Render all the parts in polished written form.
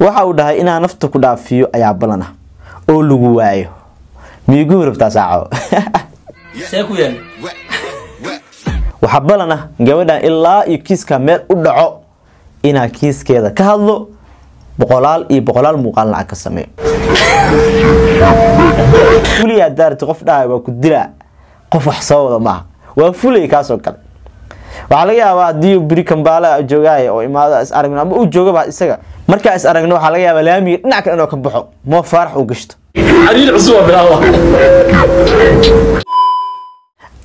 waxa uu dhahay inaan nafta ku dhaafiyo ayaa balana oo lagu waayo miigu rabtaa saaco seeku yaan waxa balana gabadhan ilaa iyo kiiska meel u dhaco ina kiiskeeda ka hadlo boqolaal muuqaal lacag ka sameeyo fuliya daarti qof dhahay waa ku dila qof wax soo wada ma waa fulay ka soo kale waxa laga yaabaa hadii biri Kampala joogay oo imaada is aragno ama uu jooga ba isaga marka is aragno waxa laga yaabaa laamiga dhinac kale inuu ka baxo mo farax u gashto xariir cusub bilaawa.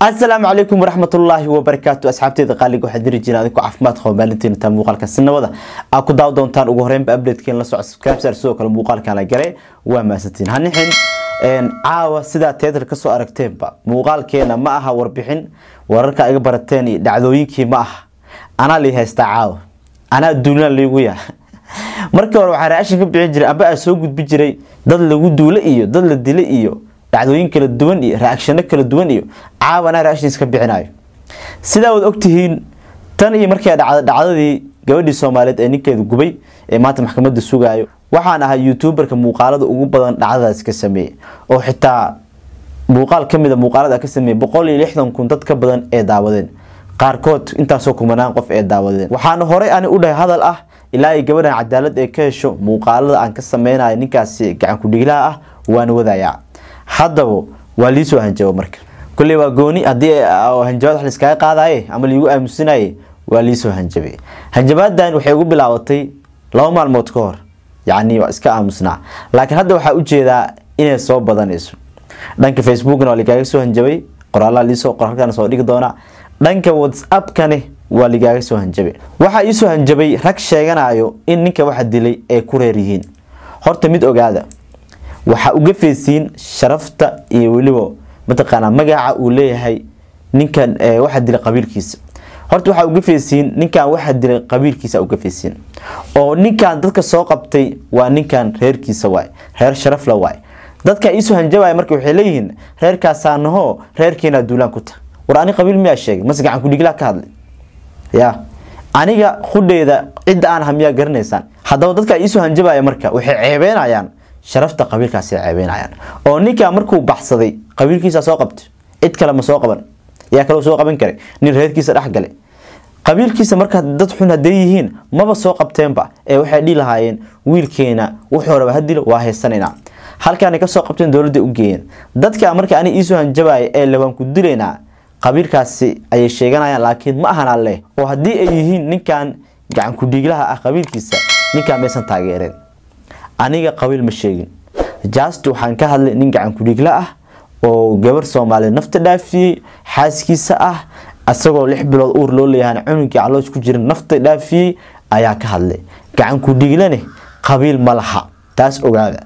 السلام عليكم ورحمة الله وبركاته أصحابتي دقالي waxaa diri jiraan adinku caafimaad qabo maalintii tan muuqaalka sinabada aan ku daaw doontaan ugu horeyn update keen la socod subscribe soo kale muuqaalka la galay waa maasantiin hanixin caawa sida teatar ka soo aragteenba muuqaalkeena ma aha warbixin wararka iga barateen iyo dhacdooyinkii ma aha ana li haysta caawa ana duulna liigu yaa markii hore waxa raashin ka bixin jiray aba soo gudbi jiray dad lagu duulay iyo dad la dilay iyo dhacdooyin kala duwan iyo reaction kala duwan iyo caawana raashin iska bixinayo sida wad ogtihiin tan iyo markay dhacdadii gabadhii Soomaaliyeed ee ninkeedu gubay ee maanta maxkamadda sugaayo waxaan ahaa youtuberka muuqaalada ugu badan dhacdadaas ka sameeyay oo xitaa muuqaal kamid ah muuqaalada ka sameeyay 160 dad ka badan ee daawadeen qaarkood intaasoo kumanaan qof ee daawadeen waxaan hore aan u dhahay hadal ah ilaa ay gabadhan cadaalad ee ka hesho muuqaalada aan ka sameeyay ninkaasi gacan ku dhiglaha ah waan wadayaa haddaba waa liisoo hanjabo marka kulli waa gooni hadii hanjabad xal iska qaadaye ama liigu aamusinaye waa liisoo hanjabay hanjabadan waxay ugu bilaabatay 2 maalmood ka hor yaani waa iska aamusnaa laakiin hadda waxa u jeedaa inay soo badanayso dhanka Facebook-na waa ligaaga soo hanjabay qoraal liisoo qoraalkan soo dhigi doona dhanka WhatsApp-kane waa ligaaga soo hanjabay waxa ii soo hanjabay rag sheeganayo in ninka waxa dilay ay ku reer yihiin horta mid ogaada waxa uga feesiin sharafta iyo waliba mataqaana magaca uu leeyahay ninkan waxa dilay qabiilkiisa horta waxa uga feesiin ninkan waxa dilay qabiilkiisa uga feesiin oo ninkan dadka soo qabtay waa ninkan reerkiisa waay reer sharaf la waay dadka isu hanjabay markii waxay leeyihiin reerkaasaanaho reerkeena duulaan ku tahay war ani qabiil miyaa sheegay mas gacan ku dhigla ka hadlay ya aniga khudeyda cid aan hamiya garanaysaan hadaba dadka isu hanjabay marka waxay ceebeenayaan sharafta qabiilkaasi ceebeynayaan oo ninka markuu baxsaday qabiilkiisa soo qabtay cid kale ma soo qaban yaa kale soo qaban karay nin reerkiisa dhax galay qabiilkiisa marka dad xun haday yihiin maba soo qabteenba ee waxay dhilahaayeen wiilkeena wuxuu raba hadilo waa heesanayna halkaan ka soo qabteen dawladda u geeyeen dadka marka ani isu hanjabay ee laban ku dileena qabiilkaasi ay sheeganayaan laakiin ma ahan alle oo hadii ay yihiin ninkan gacan ku dhiglaha ah qabiilkiisa ninka meesan taageereen aniga qabiil ma sheegin just waxaan ka hadlay nin gacan ku dhigla ah oo gabar Soomaali nafta dhaafiyay xaaskiisa ah asagoo 6 bilood uur loo leeyahay cunugii caloosh ku jirin nafta dhaafiyay ayaa ka hadlay gacan ku dhiglane qabiil ma laha taas ogaada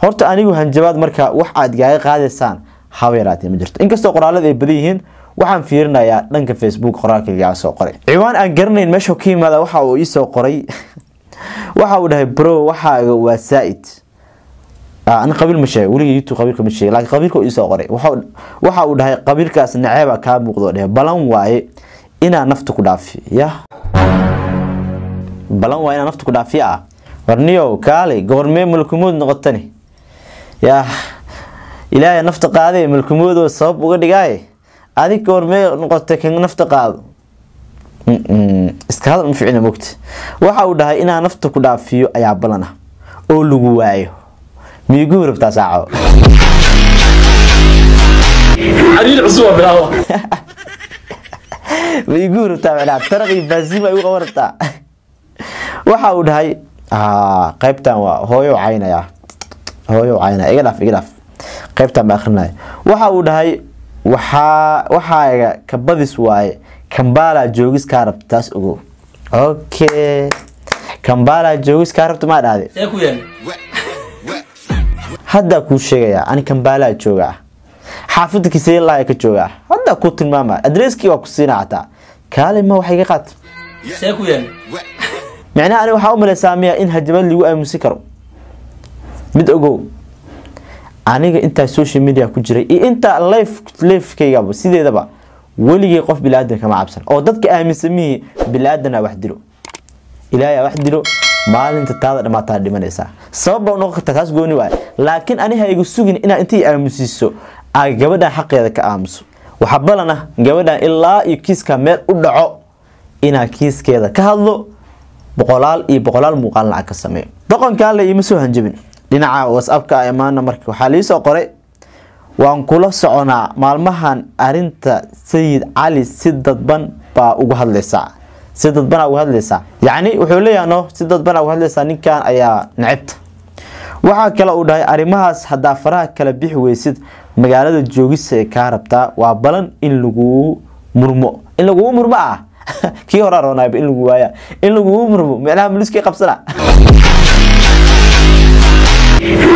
horta anigu hanjabaad marka wax aad gaaga qaadaysaan habeeraatay ma jirto inkastoo qoraalada ay badan yihiin waxaan fiirinayaa dhanka Facebook qoraalkayga soo qoray ciwaan aan garanayn meesha ka yimaada waxa uu ii soo qoray waxa uu dhahay bro waxaaga waa saaid aan qabiil ma sheegay waliga YouTube qabiilka ma sheegay laakiin qabiilka uu soo qoray waxa uu dhahay qabiilkaas naceeba ka muuqdo dhahay balan waaye ina nafta ku dhaafi ya balan waaye ina nafta ku dhaafi warniyo kaale goormee mulkumood noqotani ya ilaahay nafta qaaday mulkumood oo sabab uga dhigay adig goormee noqotay kan nafta qaado iska hadal fiicna moogta waxa uu dhahay inaan nafta ku dhaafiyo ayaa balana oo lagu waayo miigu rabtaa saaco xariir cusub bilaawa miigu rabtaa wala tarqi baasima ay u qabartaa waxa uu dhahay qaybtan waa hooyo caynaya iga dhaaf qaybtan ba akhrinay waxa uu dhahay waxa ka badis waaye Kampala joogis ka rabtaas ugu okay Kampala joogis ka rabto ma dhaaday seeku yaan hadda ku sheegaya ani Kampala jooga xaafadda kisay ilaa ka jooga hadda ku tilmaama adresskii waa ku siinaataa kaalima wax iga qaat seeku yaan macna ani waxa u maleesaamiya in hajabad lagu aamusi karo mid ogow aniga inta social media ku jiray inta live kayga sideedaba weligii qof bilaadan kama cabsan oo dadka aaminsan mii bilaadana wax dilo ilaahay wax dilo maalinta taada dhamaata dhimanaysa sabab oo noqota taas gooni waay laakiin aniga igu sugin inaa intii aamusiiso ay gabadha xaqeeda ka aamuso waxa balana gabadha ilaa iyo kiiska meel u dhaco inaa kiiskeeda ka hadlo boqolaal muuqaal lacag ka sameeyo doqonka la ima soo hanjabin dhinaca WhatsApp-ka amaana markii waxa la soo qoray waan kula soconaa maalmahan arinta Sayid Ali si dadban baa ugu hadlaysaa si dadban ugu hadlaysaa yani wuxuu leeyahay si dadban ugu hadlaysaa ninkan ayaa nacibta waxa kale uu dhahay arimahaas hadaa faraha kala bixi weysid magaalada joogis ee ka rabtaa waa balan in lagu murmo ah kii hore roonayb in lagu waaya in lagu murmo meelaha miliskii qabsana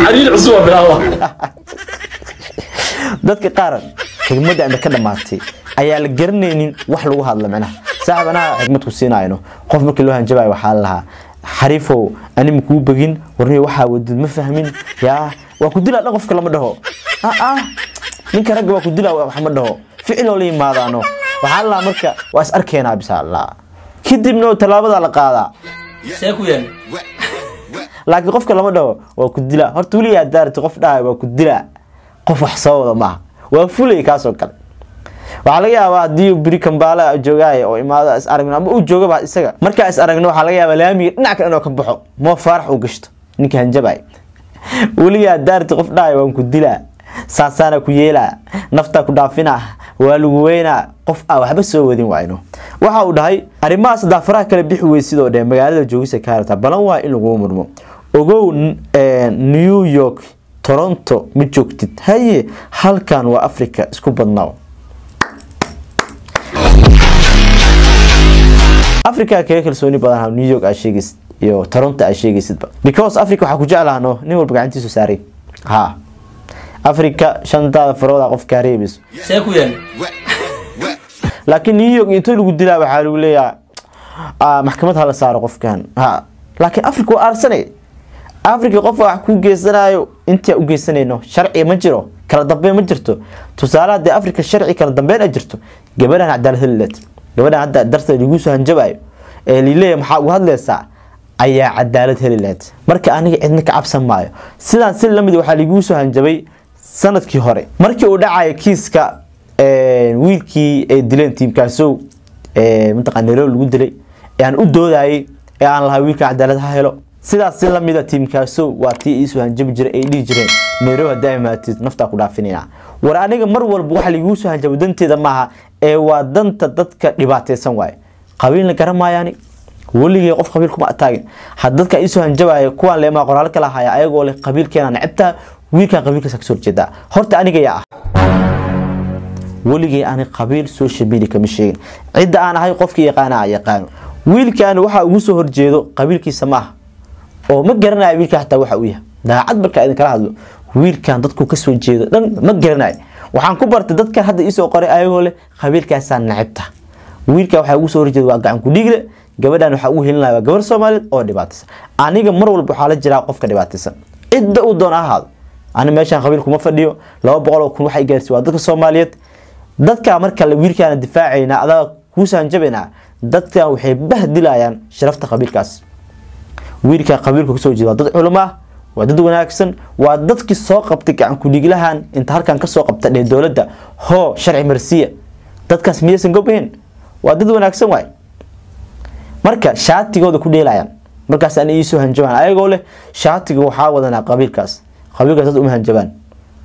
عريل عصوة بالله dadka qaar xigmada inta ka dhamaatay ayaa la garanaynin wax lagu hadlo macnaha saxabana xigmad ku siinayno qof markii loo hanjabay waxa laha xariifow ani ku bagin warnay waxa wadid ma fahmin yaa waa ku dilaa qofka lama dhaho ninka rag waa ku dilaa wax ma dhaho ficilo la yimaadano waxa la marka waa is arkeena bisa Allah kidibno talaabada la qaada seeku yeen laakiin qofka lama dhaho waa ku dilaa horta wali yaa daarti qof dhaay waa ku dilaa qof wax soo wada ma waa fulay ka soo kale waxa laga yaabaa hadii biri Kambala joogay oo imaada is aragna ama uu joogaba isaga marka is aragno waxa laga yaabaa laamiga dhinac kale inuu ka baxo ma farax u gashto ninka hanjabay wali yaa daarti qof dhaay waan ku dilaa saasana ku yeela nafta ku dhaafina waa lagu weynaa qof waxba soo wadin waayno waxa uu dhahay arimaas daafaraha kala bixi weysidoo dheer magaalada joogisa ka harta balan waa in lagu murmo ogow New York Toronto ma joogtid haye halkan waa Afrika isku badnaa Afrika kale kalsooni badan New York ay sheegis iyo Toronto ay sheegisidba because Afrika waxa ku jeclaano nin walba gacantiisu saaray Afrika shanta farooda qof ka reebis seeku yeen laakiin New York inta lagu dilaa waxa lagu leeyahay maxkamad hala saaro qofkan laakiin Afrika waa arsanay Afrika qof wax ku geysanayo inta u geysanayno sharci ma jiro kala dambeyn ma jirto tusaalaha Afrika sharci kala dambeyn jirto gabadhan cadaalad helad gabadhan hadda darteed lagu soo hanjabay ee liileey maxaa ugu hadlaysaa ayaa cadaalad helad marka aniga cidna ka cabsan maayo sidaan si lamid waxa lagu soo hanjabay sanadkii hore markii uu dhacay kiiska wiilkii ay dileen tiimkaasoo mintaqaanero lagu dilay aan u doodayay aan lahaa wiilka cadaalad ha helo sidaas si lamid ah tiimkaasoo waa tii isu hanjabi jiray ay dhigi jireen neero daa'imaatid nafta ku dhaafinayna war aniga mar walba waxa lagu soo hanjabo danteeda maaha ee waa danta dadka dhibaateysan waay qabiilna garamaayani waligeey qof qabiil kuma ataagin had dadka isu hanjabay kuwan leema qoraal kala haya ayagoo leh qabiilkeena nacibta wiilka qabiilkiisa ka soo jeeda horta aniga yaa waligeey ani qabiil soo shabiili kama sheegin cid aan ahay qofkii yaqaan wiilkan waxa ugu soo horjeedo qabiilkiisa maaha oo ma garanayo wiilka hatta waxa uu yahay daacad marka idin kala hadlo wiilkan dadku ka soo jeedo dhan ma garanayo waxaan ku bartay dadka hadda isoo qoray ayagoo leh qabiilkaasa nacibta wiilka waxa ugu soo horjeedo waa gacan ku dhigle gabadhan waxa uu helinayaa gabar Soomaaliyeed oo dhibaataysan aniga mar walba waxa la jiraa qofka dhibaataysan cid uu doon ahaado ani meeshan qabiil kuma fadhiyo 200 kun waxa gaarsi waa dadka Soomaaliyeed dadka marka la wiilkana difaacayna adaa ku sanjabina dadka waxay bahdilayaan sharafta qabiilkaas wiilka qabiilku soo jeedo dad culimo waa dad wanaagsan waa dadkii soo qabtay gacan ku dhiglahan inta halkan ka soo qabta dawladda ho sharci marsiya dadkaas miyaysan gobeen waa dad wanaagsan waay marka shaatigooda ku dheelayaan markaas aan iisoo hanjabaan ayagoo leh shaatiga waxa wadana qabiilkaas dad uma hanjabaan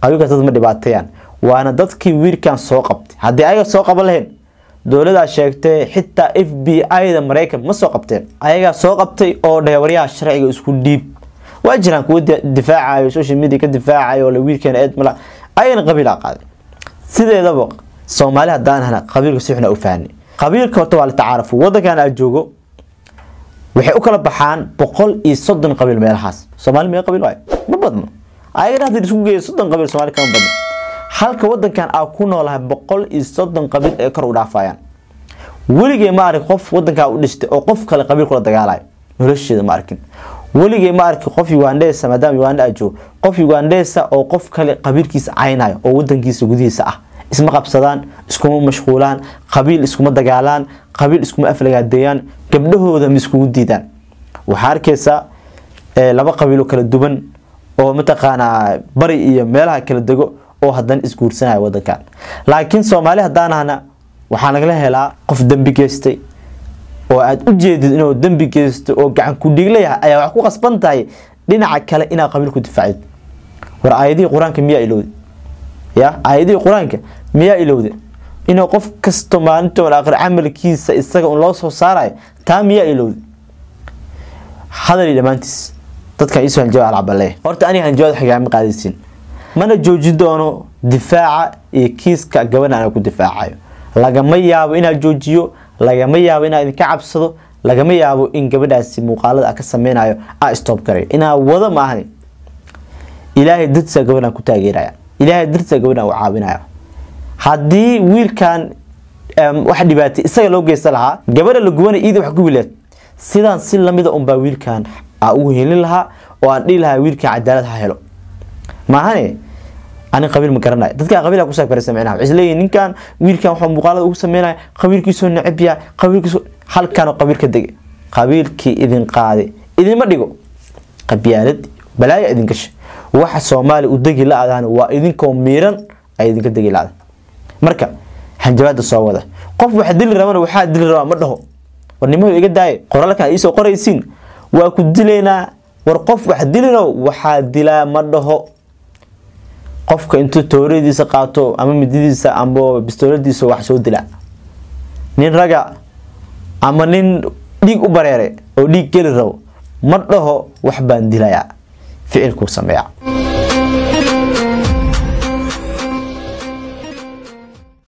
qabiilkaas dad ma dhibaateeyaan waana dadkii wiilkan soo qabtay hadii ayaga soo qaban lahayn dawladda sheegtay xitaa FBI-da Mareykan ma soo qabteen ayaga soo qabtay oo dhayawariyaha sharciga isku dhiib waa jiraan kuwa difaacayo social media ka difaacayo la wiilkan eed mala ayna qabiil qaaday sideedaba Soomaali hadaan hana qabiilka si xuna u fahanay qabiilka horta waa la tacaaruf wadankan ay joogo waxay u kala baxaan 130 qabiil meelahaas Soomaali meeqa qabiil waay ma badno ayaga hadii isku geeyo 30 qabiil Soomaali kama badno halka wadankan aa ku noolahay 130 qabiil ee kor u dhaafayaan waligay ma arkin qof wadanka u dhistay oo qof kale qabiil kula dagaalay nolosheeda ma arkin waligay ma arkin qof Ugandesa maadaama Uganda ajo qof Ugandesa oo qof kale qabiilkiisa caynayo oo wadankiisa gudihiisa ah isma qabsadaan iskuma mashquulaan qabiil iskuma dagaalaan qabiil iskuma aflagaadeeyaan gabdhahooda misku diidaan waxaa arkaysaa laba qabiilo kala duwan oo mataqaanaa bari iyo meelaha kala dego oo haddana isguursanaya wadankan. laakiin Soomaali haddaanahna waxaa nagala helaa qof dambi geystay oo aad u jeedid inuu dambi geysto oo gacan ku dhiglayahay ayaa wax ku qasban tahay dhinaca kale inaad qabiilku difaacid. war aayadii quraanka miyaa ilowday aayadii quraanka miyaa ilowday inuu qof kasto maalinta wala aqri amalkiisa isaga loo soo saaray taa miyaa ilowday hadal dhamaantiis dadka isoo hanjabaad alcabalee horta aniga hanjabaad xigaama qaadaysin mana joojin doono difaaca iyo kiiska gabadha aan ku difaacayo lagama yaabo inaad joojiyo lagama yaabo inaad idinka cabsado lagama yaabo in gabadhaasi muuqaalada ka sameynayo stop garay ina wada ma ahan ilaahay dadsa gabadhan ku taageeraya ilaahay dadsa gabadhan u caawinaya hadii wiilkan wax dhibaatay isaga loo geeysan lahaa gabadha la gubanay iid wax ku wiileed sidaan si lamida baa wiilkan u helin lahaa oo aan dhii lahaa wiilkan cadaalad ha helo ma ahane ani qabiil ma garanay dadka qabiilka ku saakar sameeyna isleeyeen ninkan wiilkan waxa muuqaalada ugu sameeyay qabiilkiisu nacib yahay qabiilkiisu halkan qabiilka degay qabiilkii idin qaaday idin ma dhigo qabyaalad balaaya idin gashay waxa Soomaali u dagi la aadaan waa idinkoo miiran ay idinka dagi la marka hanjabaad soo wada qof waxa dil rabana waxa dil raba ma dhaho warnimo iga daay qoraalka ay soo qoraysiin waa ku dileena war qof waxa dilino waxa dilaa ma dhaho qofka intuu tooradiisa qaato ama mididiisa ama bistooladiisa wax soo dila nin raga ama nin dhiig u bareeray oo dhiig geli rabo ma dhaho wax baan dilaya ficilku sameeyaa